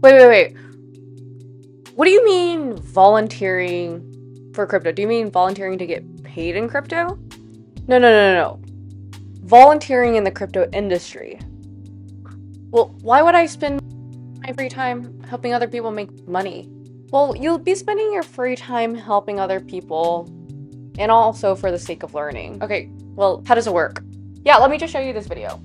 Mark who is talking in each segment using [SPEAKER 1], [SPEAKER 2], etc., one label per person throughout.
[SPEAKER 1] Wait. What do you mean volunteering for crypto? Do you mean volunteering to get paid in crypto? No. Volunteering in the crypto industry. Well, why would I spend my free time helping other people make money? Well, you'll be spending your free time helping other people and also for the sake of learning. Okay, well, how does it work? Yeah, let me just show you this video.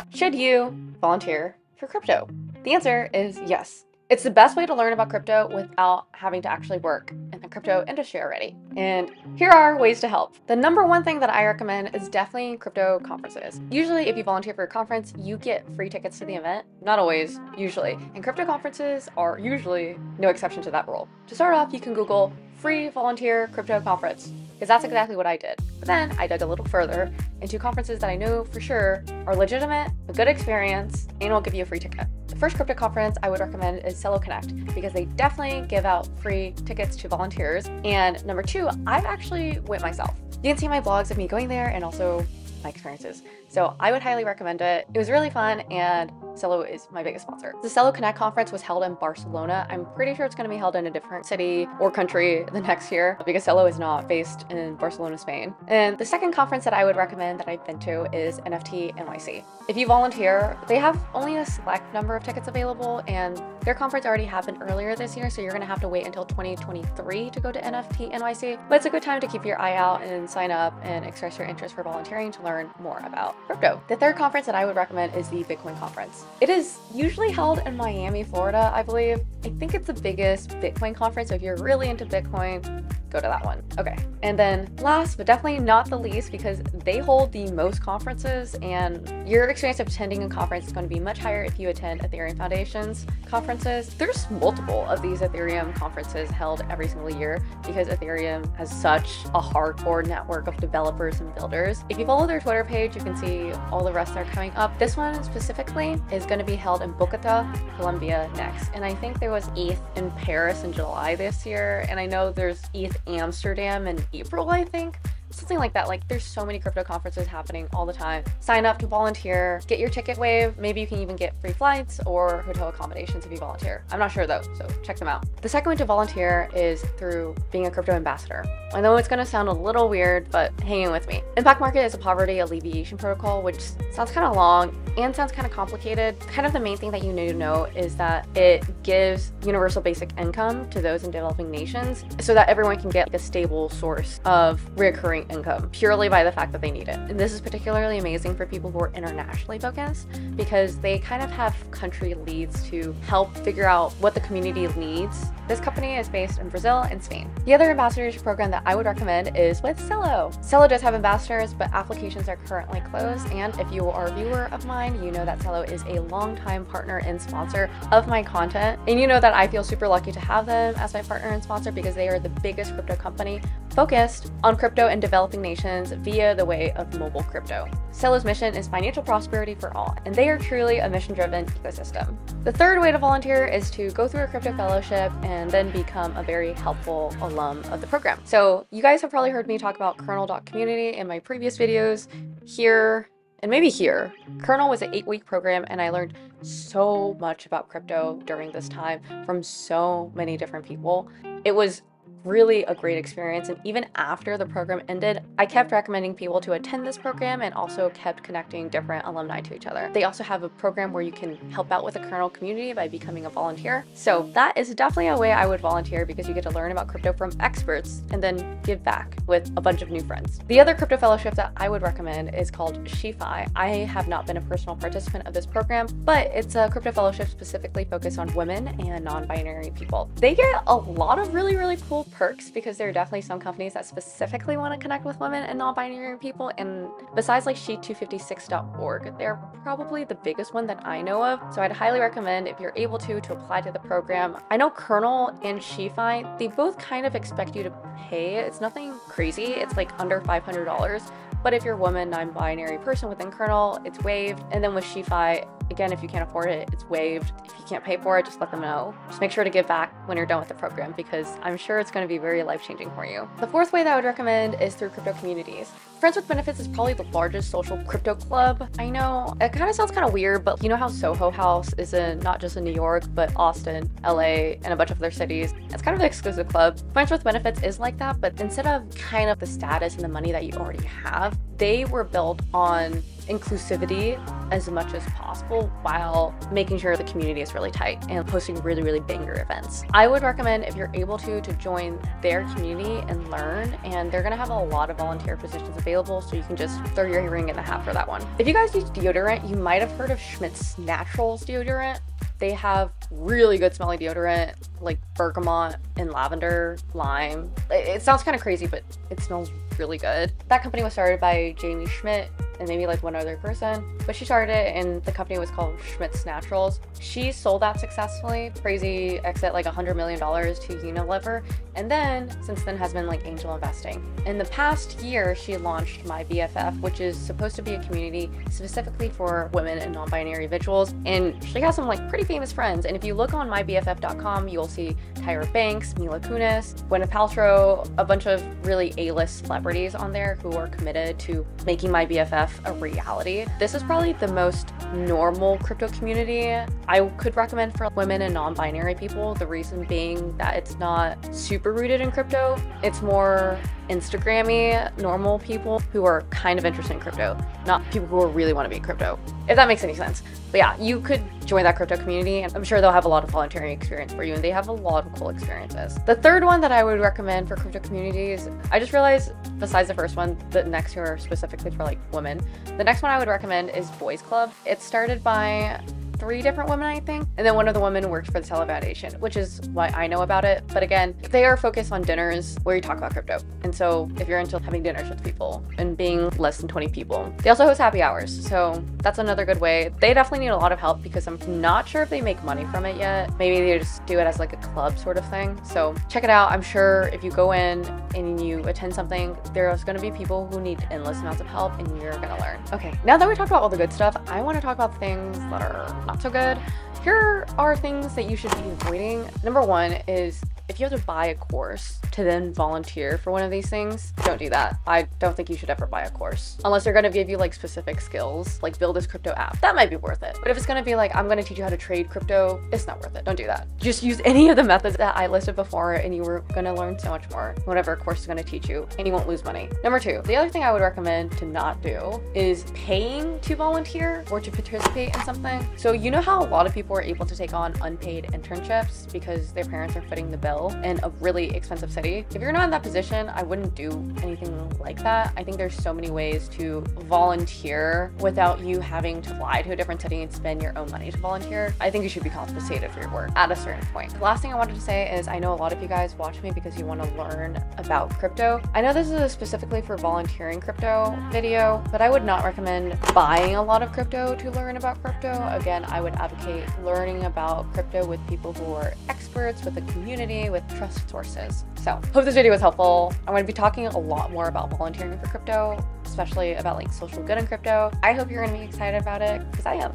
[SPEAKER 1] Should you volunteer for crypto? The answer is yes. It's the best way to learn about crypto without having to actually work in the crypto industry already. And here are ways to help. The number one thing that I recommend is definitely crypto conferences. Usually if you volunteer for a conference, you get free tickets to the event. Not always, usually. And crypto conferences are usually no exception to that rule. To start off, you can Google free volunteer crypto conference, because that's exactly what I did. But then I dug a little further into conferences that I know for sure are legitimate, a good experience, and will give you a free ticket. The first crypto conference I would recommend is Celo Connect, because they definitely give out free tickets to volunteers. And number two, I've actually went myself. You can see my vlogs of me going there and also my experiences. So I would highly recommend it. It was really fun, and Celo is my biggest sponsor. The Celo Connect conference was held in Barcelona. I'm pretty sure it's going to be held in a different city or country the next year, because Celo is not based in Barcelona, Spain. And the second conference that I would recommend that I've been to is NFT NYC. If you volunteer, they have only a select number of tickets available, and their conference already happened earlier this year, so you're going to have to wait until 2023 to go to NFT NYC. But it's a good time to keep your eye out and sign up and express your interest for volunteering to learn more about crypto. The third conference that I would recommend is the Bitcoin conference. It is usually held in Miami, Florida, I believe. I think it's the biggest Bitcoin conference, so if you're really into Bitcoin, go to that one. Okay, and then last but definitely not the least, because they hold the most conferences, and your experience of attending a conference is going to be much higher if you attend Ethereum Foundation's conferences. There's multiple of these Ethereum conferences held every single year because Ethereum has such a hardcore network of developers and builders. If you follow their Twitter page, you can see all the rest that are coming up. This one specifically is going to be held in Bogota, Colombia next, and I think there was ETH in Paris in July this year, and I know there's ETH Amsterdam in April, I think. Something like that. Like, there's so many crypto conferences happening all the time. Sign up to volunteer, get your ticket waived. Maybe you can even get free flights or hotel accommodations if you volunteer. I'm not sure though, so check them out. The second way to volunteer is through being a crypto ambassador. I know it's going to sound a little weird, but hang in with me. Impact Market is a poverty alleviation protocol, which sounds kind of long and sounds kind of complicated. Kind of the main thing that you need to know is that it gives universal basic income to those in developing nations so that everyone can get like a stable source of recurring income purely by the fact that they need it. And this is particularly amazing for people who are internationally focused, because they kind of have country leads to help figure out what the community needs. This company is based in Brazil and Spain. The other ambassadorship program that I would recommend is with Celo. Celo does have ambassadors, but applications are currently closed. And if you are a viewer of mine, you know that Celo is a longtime partner and sponsor of my content. And you know that I feel super lucky to have them as my partner and sponsor, because they are the biggest crypto company focused on crypto and developing nations via the way of mobile crypto. Celo's mission is financial prosperity for all, and they are truly a mission-driven ecosystem. The third way to volunteer is to go through a crypto fellowship and then become a very helpful alum of the program. So you guys have probably heard me talk about kernel.community in my previous videos. Here, and maybe here. Kernel was an 8-week program, and I learned so much about crypto during this time from so many different people. It was really a great experience, and even after the program ended, I kept recommending people to attend this program and also kept connecting different alumni to each other. They also have a program where you can help out with the kernel community by becoming a volunteer. So that is definitely a way I would volunteer, because you get to learn about crypto from experts and then give back with a bunch of new friends. The other crypto fellowship that I would recommend is called Shify. I have not been a personal participant of this program, but it's a crypto fellowship specifically focused on women and non-binary people. They get a lot of really cool perks, because there are definitely some companies that specifically want to connect with women and non-binary people, and besides like she256.org, they're probably the biggest one that I know of. So I'd highly recommend, if you're able to apply to the program. I know Kernel and Shify, they both kind of expect you to pay. It's nothing crazy, it's like under $500. But if you're a woman, non-binary person within Kernel, it's waived. And then with Shify, again, if you can't afford it, it's waived. If you can't pay for it, just let them know. Just make sure to give back when you're done with the program, because I'm sure it's going to be very life-changing for you. The fourth way that I would recommend is through crypto communities. Friends with Benefits is probably the largest social crypto club. I know it kind of sounds kind of weird, but you know how Soho House is not just in New York, but Austin, LA, and a bunch of other cities. It's kind of an exclusive club. Friends with Benefits is like that, but instead of kind of the status and the money that you already have, they were built on inclusivity as much as possible while making sure the community is really tight and hosting really banger events. I would recommend, if you're able to join their community and learn, and they're gonna have a lot of volunteer positions available, so you can just throw your ring in the hat for that one. If you guys use deodorant, you might have heard of Schmidt's deodorant. They have really good smelling deodorant, like bergamot and lavender, lime. It sounds kind of crazy, but it smells really good. That company was started by Jamie Schmidt and maybe like one other person, but she started it and the company was called Schmidt's Naturals. She sold that successfully, crazy exit, like $100 million to Unilever, and then since then has been like angel investing. In the past year, she launched My BFF, which is supposed to be a community specifically for women and non-binary individuals, and she has some like pretty famous friends. And if you look on mybff.com, you'll see Tyra Banks, Mila Kunis, Gwyneth Paltrow, a bunch of really A-list celebrities on there who are committed to making My BFF a reality. This is probably the most normal crypto community I could recommend for women and non-binary people. The reason being that it's not super rooted in crypto. It's more Instagrammy, normal people who are kind of interested in crypto, not people who really want to be in crypto, if that makes any sense. But yeah, you could join that crypto community, and I'm sure they'll have a lot of volunteering experience for you, and they have a lot of cool experiences. The third one that I would recommend for crypto communities, I just realized besides the first one, the next two are specifically for like women. The next one I would recommend is Boys Club. It's started by 3 different women, I think. And then one of the women works for the Celo Foundation, which is why I know about it. But again, they are focused on dinners where you talk about crypto. And so if you're into having dinners with people and being less than 20 people, they also host happy hours. So that's another good way. They definitely need a lot of help because I'm not sure if they make money from it yet. Maybe they just do it as like a club sort of thing. So check it out. I'm sure if you go in and you attend something, there's going to be people who need endless amounts of help and you're going to learn. Okay, now that we talked about all the good stuff, I want to talk about things that are not so good. Here are things that you should be avoiding. Number one is if you have to buy a course to then volunteer for one of these things, don't do that. I don't think you should ever buy a course unless they're going to give you like specific skills, like build this crypto app. That might be worth it. But if it's going to be like, I'm going to teach you how to trade crypto, it's not worth it. Don't do that. Just use any of the methods that I listed before and you were going to learn so much more. Whatever course is going to teach you, and you won't lose money. Number two, the other thing I would recommend to not do is paying to volunteer or to participate in something. So you know how a lot of people are able to take on unpaid internships because their parents are footing the bill in a really expensive city? If you're not in that position, I wouldn't do anything like that. I think there's so many ways to volunteer without you having to fly to a different city and spend your own money to volunteer. I think you should be compensated for your work at a certain point. The last thing I wanted to say is I know a lot of you guys watch me because you want to learn about crypto. I know this is a specifically for volunteering crypto video, but I would not recommend buying a lot of crypto to learn about crypto. Again, I would advocate learning about crypto with people who are experts, with a community, with trust sources. So hope this video was helpful. I'm going to be talking a lot more about volunteering for crypto, especially about like social good in crypto. I hope you're going to be excited about it because I am.